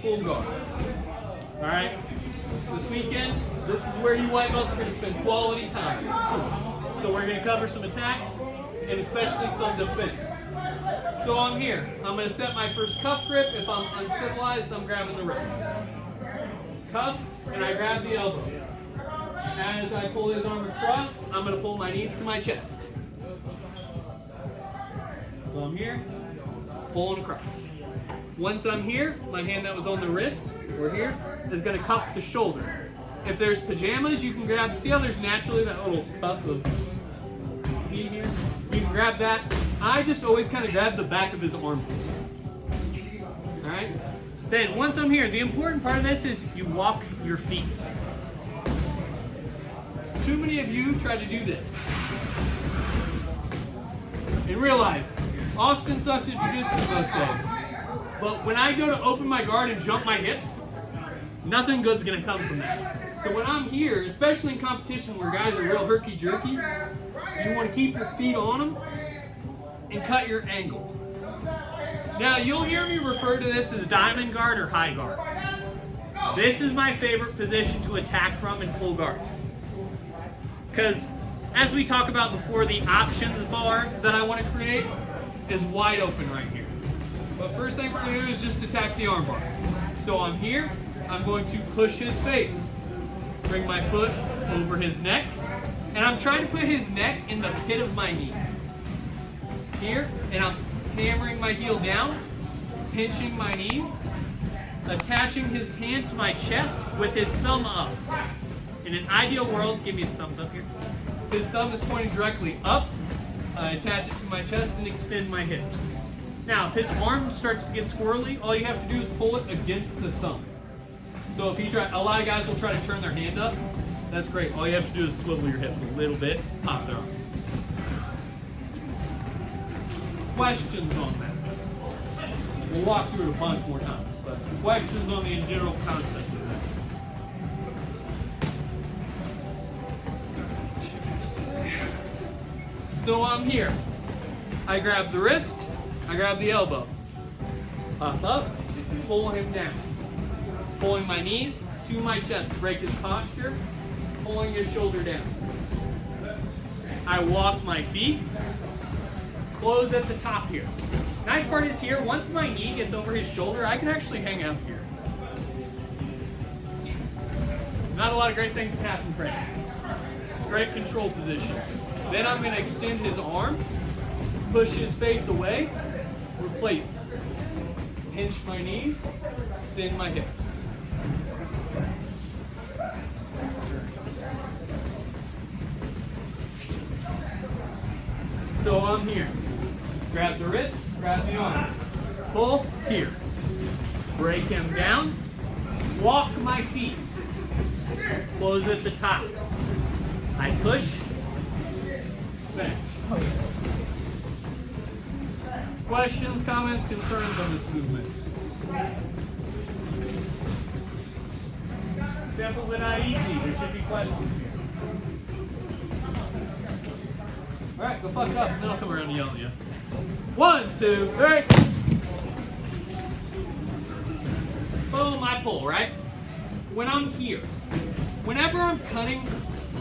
full guard. All right? This weekend, this is where you white belts are going to spend quality time. So we're going to cover some attacks and especially some defense. So I'm here. I'm going to set my first cuff grip. If I'm uncivilized, I'm grabbing the wrist. Cuff, and I grab the elbow. As I pull his arm across, I'm going to pull my knees to my chest. So I'm here, pulling across. Once I'm here, my hand that was on the wrist, or here, is going to cuff the shoulder. If there's pajamas, you can grab, see how there's naturally that little cuff of knee here? You can grab that. I just always kind of grab the back of his arm. Alright? Then, once I'm here, the important part of this is you walk your feet. Too many of you try to do this. And realize, Austin sucks at jiu-jitsu most days. But when I go to open my guard and jump my hips, nothing good's gonna come from that. So when I'm here, especially in competition where guys are real herky-jerky, you wanna keep your feet on them and cut your angle. Now, you'll hear me refer to this as diamond guard or high guard. This is my favorite position to attack from in full guard. Because, as we talked about before, the options bar that I want to create is wide open right here. But first thing we're going to do is just attack the arm bar. So I'm here, I'm going to push his face. Bring my foot over his neck, and I'm trying to put his neck in the pit of my knee. Here, and I'm hammering my heel down, pinching my knees, attaching his hand to my chest with his thumb up. In an ideal world, give me a thumbs up here. His thumb is pointing directly up. I attach it to my chest and extend my hips. Now, if his arm starts to get squirrely, all you have to do is pull it against the thumb. So if you try, a lot of guys will try to turn their hand up. That's great. All you have to do is swivel your hips a little bit, pop their arm. Questions on that? We'll walk through it a bunch more times, but questions on the general concept of that. So I'm here. I grab the wrist, I grab the elbow. Pop up, pull him down. Pulling my knees to my chest to break his posture, pulling his shoulder down. I walk my feet, close at the top here. Nice part is here, once my knee gets over his shoulder, I can actually hang out here. Not a lot of great things can happen for him. It's a great control position. Then I'm going to extend his arm, push his face away, replace. Pinch my knees, extend my hips. So I'm here. Grab the wrist, grab the arm. Pull, here. Break him down. Walk my feet. Close at the top. I push. Finish. Questions, comments, concerns on this movement? Simple but not easy. There should be questions here. Alright, go fuck up, and then I'll come around and yell at you. 1, 2, 3. Boom, I pull, right? When I'm here, whenever I'm cutting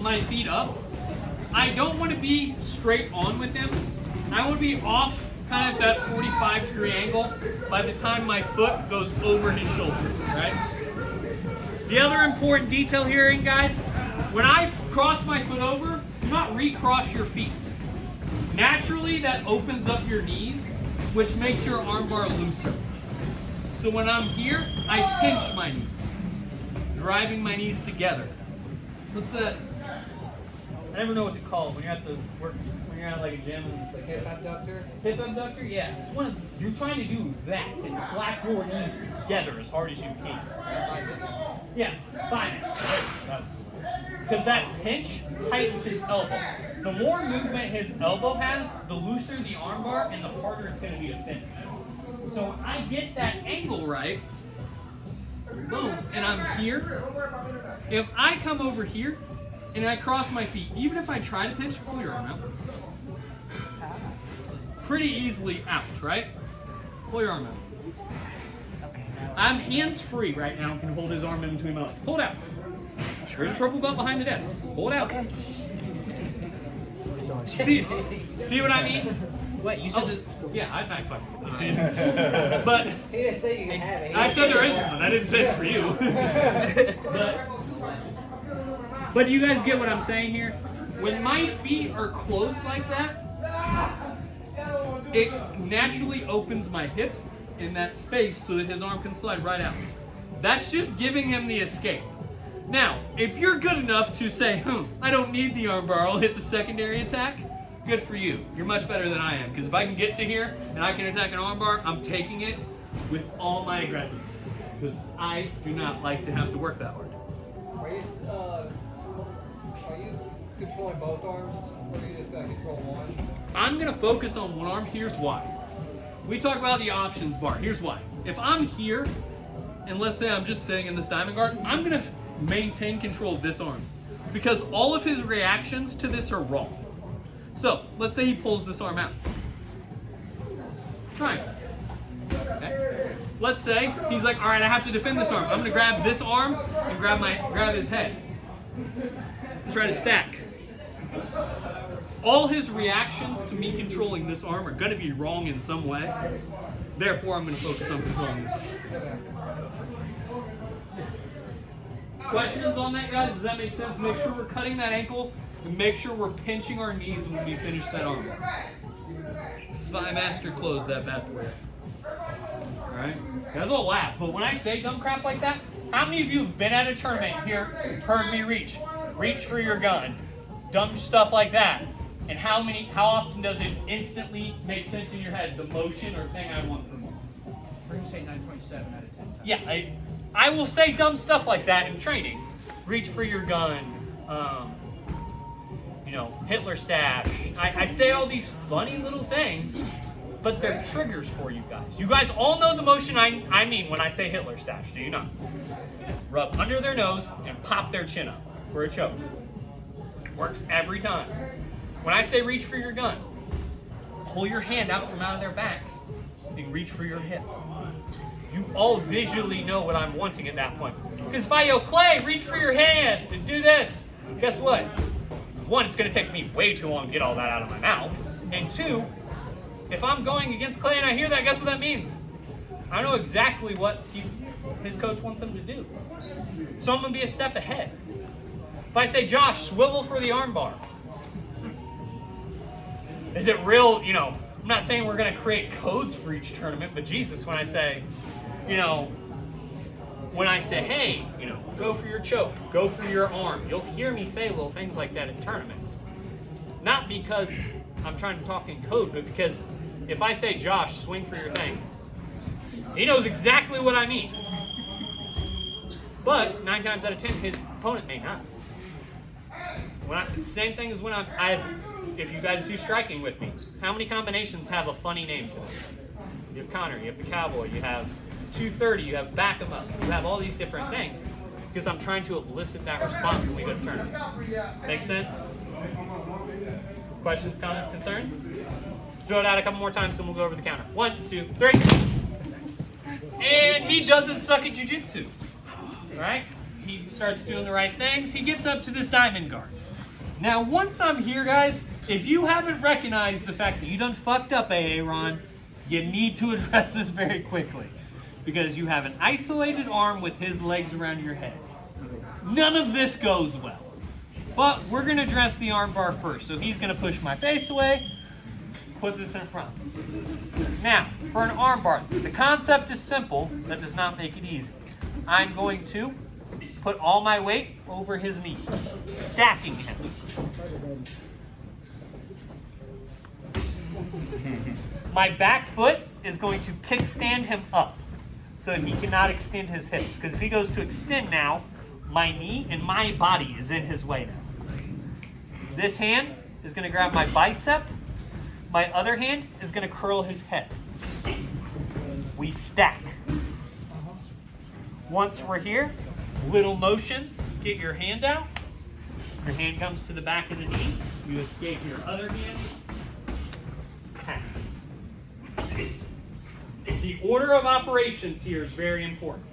my feet up, I don't want to be straight on with them. I want to be off kind of that 45-degree angle by the time my foot goes over his shoulder, right? The other important detail here, guys, when I cross my foot over, do not recross your feet. Naturally, that opens up your knees, which makes your armbar looser. So when I'm here, I pinch my knees, driving my knees together. What's that? I never know what to call it when you're at the work, when you're at like a gym and it's like hip abductor. Hip abductor, yeah. It's when you're trying to do that and slap your knees together as hard as you can. Yeah, fine. Because that pinch tightens his elbow. The more movement his elbow has, the looser the armbar and the harder it's going to be to finish. So when I get that angle right, boom, and I'm here, if I come over here and I cross my feet, even if I try to pinch, pull your arm out. Pretty easily out, right? Pull your arm out. I'm hands-free right now and can hold his arm in between my legs. Pull it out. There's a purple belt behind the desk. Pull it out. See what I mean? What, you said Yeah, I fucking but He didn't say you can have it. I said there is one. I didn't say it's for you. but do you guys get what I'm saying here? When my feet are closed like that, it naturally opens my hips in that space so that his arm can slide right out. That's just giving him the escape. Now, if you're good enough to say, I don't need the armbar, I'll hit the secondary attack, good for you. You're much better than I am, because if I can get to here and I can attack an armbar, I'm taking it with all my aggressiveness, because I do not like to have to work that hard. Are you controlling both arms, or are you just going to control one? I'm going to focus on one arm. Here's why. We talk about the options bar. Here's why. If I'm here, and let's say I'm just sitting in this diamond guard, I'm going to maintain control of this arm, because all of his reactions to this are wrong. So, let's say he pulls this arm out. Triangle. Okay. Let's say he's like, all right, I have to defend this arm. I'm going to grab this arm and grab his head. And try to stack. All his reactions to me controlling this arm are going to be wrong in some way. Therefore, I'm going to focus on controlling this arm. Questions on that, guys? Does that make sense? Make sure we're cutting that ankle and make sure we're pinching our knees when we finish that arm. Thigh master close that bad boy. Alright? You guys all laugh, but when I say dumb crap like that, how many of you have been at a tournament here, heard me reach for your gun, dumb stuff like that, and how often does it instantly make sense in your head, the motion or thing I want from you? We're going to say 9.7 out of 10 times. Yeah, I will say dumb stuff like that in training. Reach for your gun, Hitler stash. I say all these funny little things, but they're triggers for you guys. You guys all know the motion I mean when I say Hitler stash, do you not? Rub under their nose and pop their chin up for a choke. Works every time. When I say reach for your gun, pull your hand out from out of their back and reach for your hip. You all visually know what I'm wanting at that point. Because if I yell, Clay, reach for your hand and do this, guess what? One, it's going to take me way too long to get all that out of my mouth. And two, if I'm going against Clay and I hear that, guess what that means? I know exactly what his coach wants him to do. So I'm going to be a step ahead. If I say, Josh, swivel for the armbar. Is it real, I'm not saying we're going to create codes for each tournament, but Jesus, when I say, hey, go for your choke, go for your arm, you'll hear me say little things like that in tournaments. Not because I'm trying to talk in code, but because if I say, Josh, swing for your thing, he knows exactly what I mean. But 9 times out of 10, his opponent may not. Same thing as when if you guys do striking with me, how many combinations have a funny name to them? You have Connor, you have the Cowboy, you have 230, you have back 'em up, you have all these different things because I'm trying to elicit that response when we go to tournaments. Make sense? Questions, comments, concerns? Throw it out a couple more times and we'll go over the counter. 1, 2, 3. And he doesn't suck at jiu-jitsu. Right? He starts doing the right things. He gets up to this diamond guard. Now, once I'm here, guys, if you haven't recognized the fact that you done fucked up, Aaron, you need to address this very quickly. Because you have an isolated arm with his legs around your head. None of this goes well. But we're going to address the arm bar first. So he's going to push my face away, put this in front. Now, for an arm bar, the concept is simple. That does not make it easy. I'm going to put all my weight over his knees, stacking him. My back foot is going to kickstand him up so that he cannot extend his hips. Because if he goes to extend now, my knee and my body is in his way now. This hand is going to grab my bicep. My other hand is going to curl his head. We stack. Once we're here, little motions. Get your hand out. Your hand comes to the back of the knee. You escape your other hand. Pass. The order of operations here is very important.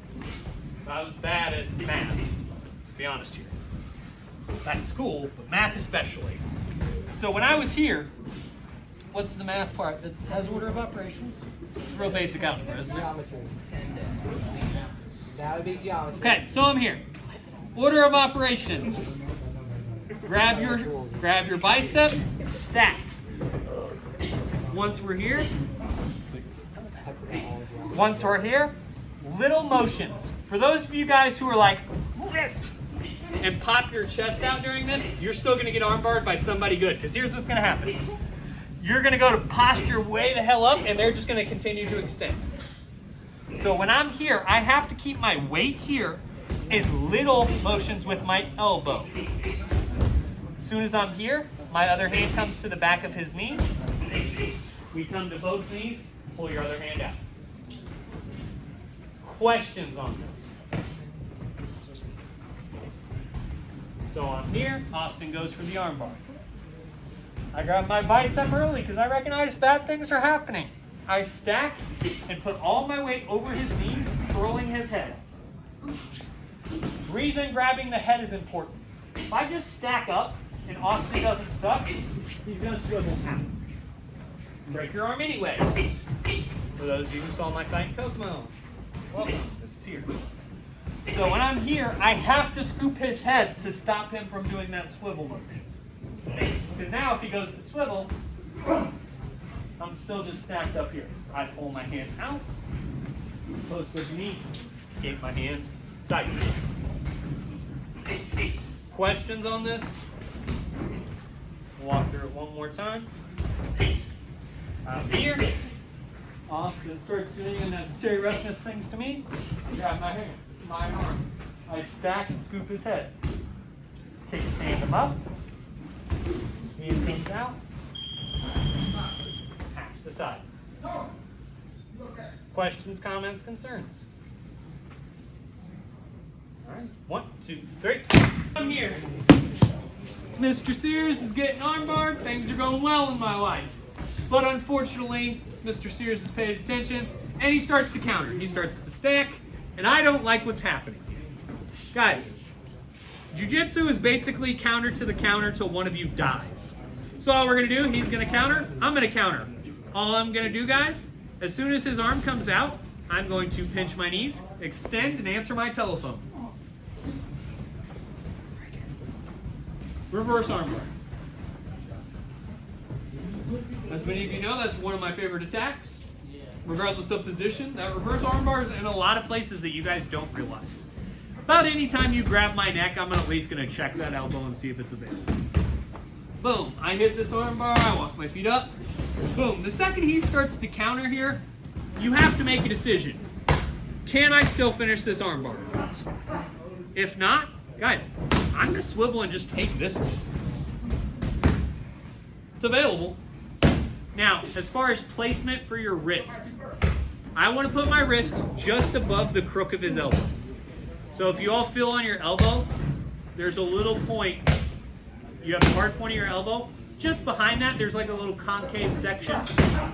I was bad at math, let's be honest here. Not in school, but math especially. So when I was here, what's the math part that has order of operations? It's real basic algebra, isn't it? Geometry. That would be geometry. Okay, so I'm here. Order of operations. Grab your bicep, stack. Once we're here, little motions. For those of you guys who are like, and pop your chest out during this, you're still going to get armbarred by somebody good. Because here's what's going to happen. You're going to go to posture way the hell up, and they're just going to continue to extend. So when I'm here, I have to keep my weight here in little motions with my elbow. As soon as I'm here, my other hand comes to the back of his knee. We come to both knees, pull your other hand out. Questions on this? So I'm here, Austin goes for the armbar. I grab my bicep early because I recognize bad things are happening. I stack and put all my weight over his knees, curling his head. Reason grabbing the head is important. If I just stack up and Austin doesn't suck, he's going to swivel out. Break your arm anyway. For those of you who saw my fight in Kokomo, welcome, this is here. So when I'm here, I have to scoop his head to stop him from doing that swivel motion. Because now if he goes to swivel, I'm still just stacked up here. I pull my hand out, close with the knee, escape my hand, side. Questions on this? Walk through it one more time. I'm here. Austin starts doing unnecessary roughness things to me. Grab my hand, my arm. I stack and scoop his head. Kick his hand up. Hand comes out. Pass the side. Questions, comments, concerns? All right. 1, 2, 3. I'm here. Mr. Sears is getting armbarred. Things are going well in my life. But unfortunately, Mr. Sears has paid attention, and he starts to counter. He starts to stack, and I don't like what's happening. Guys, jiu-jitsu is basically counter to the counter till one of you dies. So all we're going to do, he's going to counter, I'm going to counter. All I'm going to do, guys, as soon as his arm comes out, I'm going to pinch my knees, extend, and answer my telephone. Reverse armbar. As many of you know, that's one of my favorite attacks. Regardless of position, that reverse armbar is in a lot of places that you guys don't realize. About any time you grab my neck, I'm at least going to check that elbow and see if it's available. Boom, I hit this armbar, I walk my feet up. Boom, the second he starts to counter here, you have to make a decision. Can I still finish this armbar? If not, guys, I'm going to swivel and just take this one. It's available. Now, as far as placement for your wrist, I want to put my wrist just above the crook of his elbow. So if you all feel on your elbow, there's a little point. You have the hard point of your elbow. Just behind that, there's like a little concave section.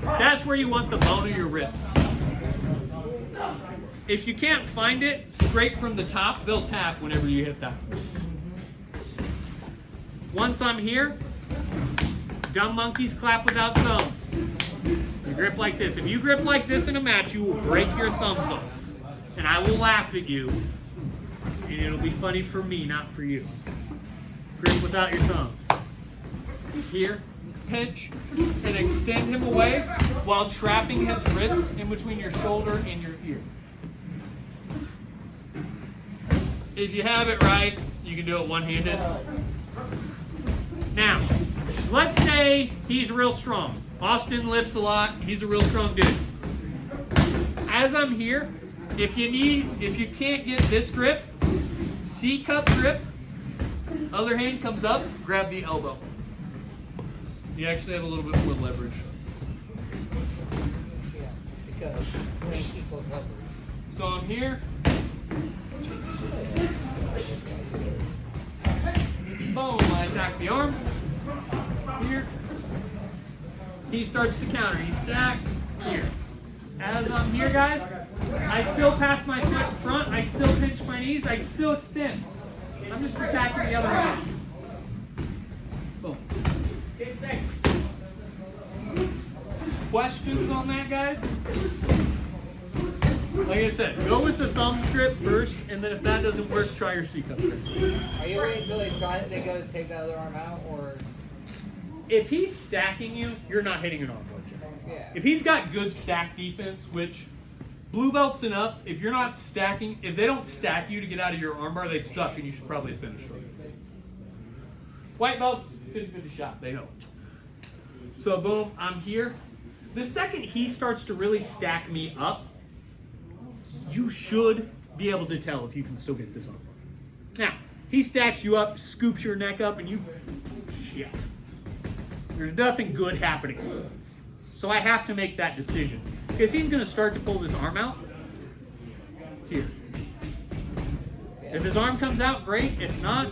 That's where you want the bone of your wrist. If you can't find it, straight from the top, they'll tap whenever you hit that. Once I'm here, dumb monkeys clap without thumbs. You grip like this. If you grip like this in a match, you will break your thumbs off. And I will laugh at you. And it'll be funny for me, not for you. Grip without your thumbs. Here, pinch, and extend him away while trapping his wrist in between your shoulder and your ear. If you have it right, you can do it one-handed. Now, let's say he's real strong. Austin lifts a lot. He's a real strong dude. As I'm here, if you can't get this grip, C-cup grip, other hand comes up, grab the elbow. You actually have a little bit more leverage. Yeah, because we ain't equal leverage. So I'm here. Boom, I attack the arm. Here. He starts to counter. He stacks. Here. as I'm here, guys, I still pass my foot in front. I still pinch my knees. I still extend. I'm just attacking the other hand. Boom. 10 seconds. Questions on that, guys? Like I said, go with the thumb strip first, and then if that doesn't work, try your C-cup grip. Are you waiting until they go to take that other arm out, or? If he's stacking you, you're not hitting an arm bar check. Yeah. If he's got good stack defense, which blue belts and up, if you're not stacking, if they don't stack you to get out of your armbar, they suck, and you should probably finish them. White belts, 50-50 shot, they don't. So boom, I'm here. The second he starts to really stack me up, you should be able to tell if you can still get this armbar. Now, he stacks you up, scoops your neck up, and you, shit. There's nothing good happening. So I have to make that decision. Because he's going to start to pull this arm out here. If his arm comes out, great. If not,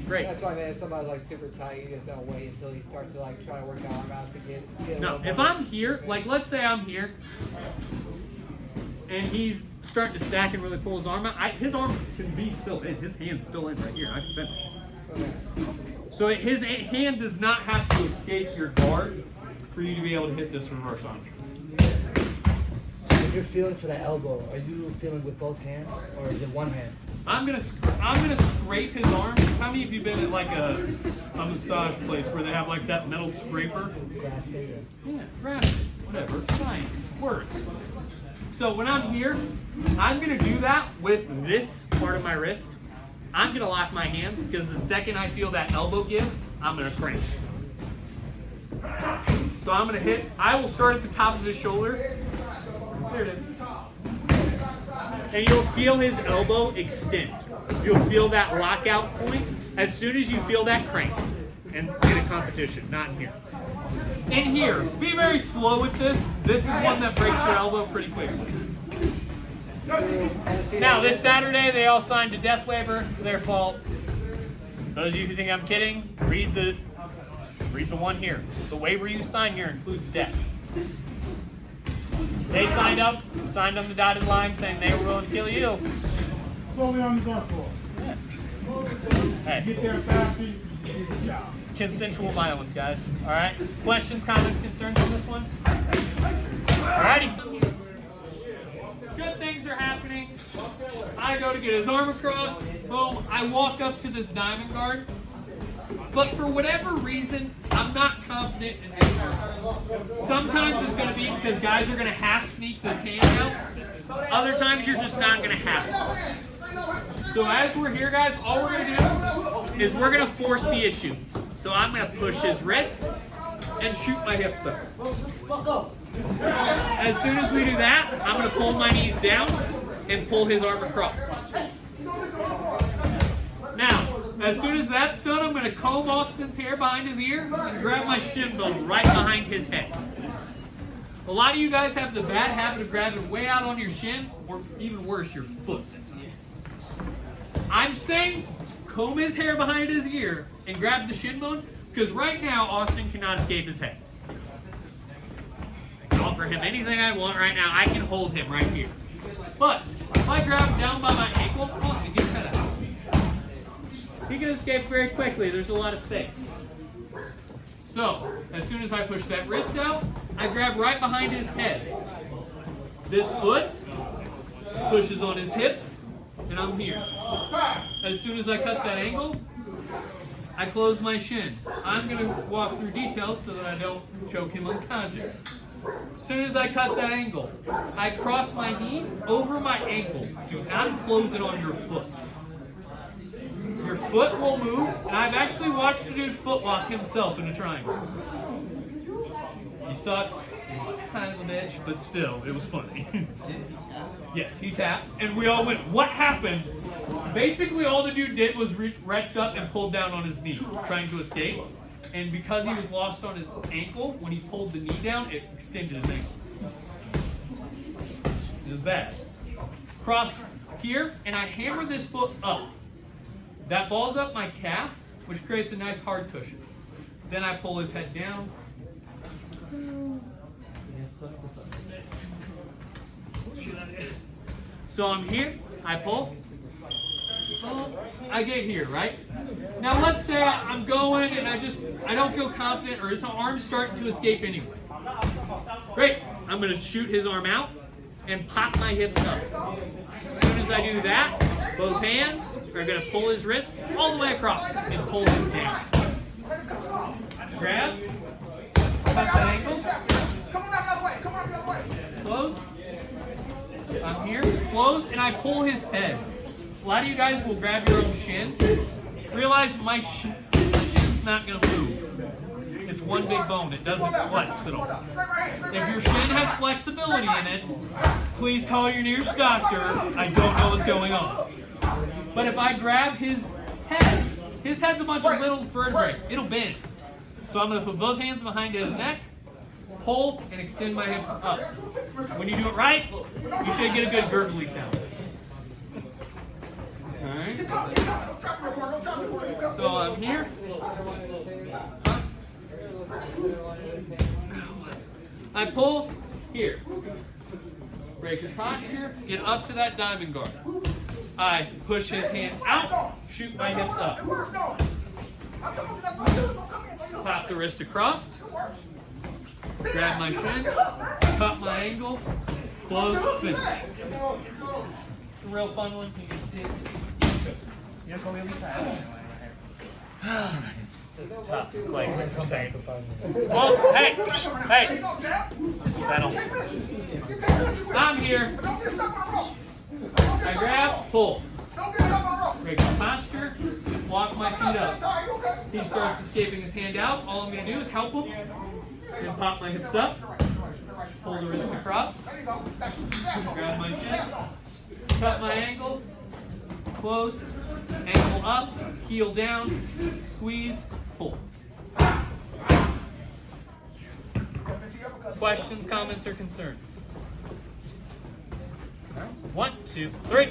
great. That's why, man, if somebody's like super tight, you just don't wait until he starts to like try to work the arm out to get No, if I'm here, like let's say I'm here, and he's starting to stack and really pull his arm out, his arm can be still in. His hand's still in right here. I can finish. Okay. So his hand does not have to escape your guard for you to be able to hit this reverse arm. If you're feeling for that elbow, are you feeling with both hands or is it one hand? I'm gonna scrape his arm. How many of you been at like a massage place where they have like that metal scraper? Grasp it. Yeah, grasp it. Whatever. Science. Words. So when I'm here, I'm gonna do that with this part of my wrist. I'm gonna lock my hands because the second I feel that elbow give, I'm gonna crank. So I'm gonna hit. I will start at the top of his shoulder. There it is. And you'll feel his elbow extend. You'll feel that lockout point as soon as you feel that crank. And in a competition, not in here. In here, be very slow with this. This is one that breaks your elbow pretty quickly. Now, this Saturday, they all signed a death waiver. It's their fault. Those of you who think I'm kidding, read the one here. The waiver you sign here includes death. They signed up, signed on the dotted line saying they were willing to kill you. Slowly on the floor. Yeah. Hey, Get there faster, you can do the job. consensual violence, guys. All right? Questions, comments, concerns on this one? All righty. Good things are happening. I go to get his arm across. Boom. I walk up to this diamond guard. But for whatever reason, I'm not confident in his arm. Sometimes it's going to be because guys are going to half sneak this hand out. Other times you're just not going to have it. So as we're here, guys, all we're going to do is we're going to force the issue. So I'm going to push his wrist and shoot my hips up. As soon as we do that, I'm going to pull my knees down and pull his arm across. Now, as soon as that's done, I'm going to comb Austin's hair behind his ear and grab my shin bone right behind his head. A lot of you guys have the bad habit of grabbing way out on your shin, or even worse, your foot. I'm saying comb his hair behind his ear and grab the shin bone, because right now Austin cannot escape his head. I can offer him anything I want right now. I can hold him right here. But if I grab him down by my ankle, Austin, get that out. He can escape very quickly. There's a lot of space. So, as soon as I push that wrist out, I grab right behind his head. This foot pushes on his hips, and I'm here. As soon as I cut that angle, I close my shin. I'm going to walk through details so that I don't choke him unconscious. As soon as I cut that angle, I cross my knee over my ankle. Do not close it on your foot. Your foot will move, and I've actually watched a dude footwalk himself in a triangle. He sucked. He was kind of a bitch, but still, it was funny. Yes, he tapped, and we all went, what happened? Basically, all the dude did was reached up and pulled down on his knee, trying to escape. And because he was lost on his ankle, when he pulled the knee down, it extended his ankle. It was bad. Cross here, and I hammer this foot up. That balls up my calf, which creates a nice hard cushion. Then I pull his head down. Yes, that's the size of this. So I'm here, I pull, I get here, right? Now let's say I'm going and I don't feel confident or his arm's starting to escape anyway. Great, I'm gonna shoot his arm out and pop my hips up. As soon as I do that, both hands are gonna pull his wrist all the way across and pull him down. Grab, cut the ankle, close. I'm here, close, and I pull his head. A lot of you guys will grab your own shin. Realize my shin's not gonna move. It's one big bone, it doesn't flex at all. If your shin has flexibility in it, please call your nearest doctor. I don't know what's going on. But if I grab his head's a bunch of little vertebrae. It'll bend. So I'm gonna put both hands behind his neck, pull, and extend my hips up. When you do it right, you should get a good gurgly sound. Alright. So I'm here. I pull here. Break his posture, get up to that diving guard. I push his hand out, shoot my hips up. Pop the wrist across. Grab my shin, cut my angle, close, finish. A real fun one. You can see it. You don't go really fast. It's tough. Like you're saying. Well, hey, settle. I'm here. I grab, pull. Break the posture, walk my feet up. He starts escaping his hand out. All I'm going to do is help him and pop my hips up. Pull the wrist across. Grab my shin. Cut my ankle. Close. Ankle up. Heel down. Squeeze. Pull. Questions, comments, or concerns? 1, 2, 3.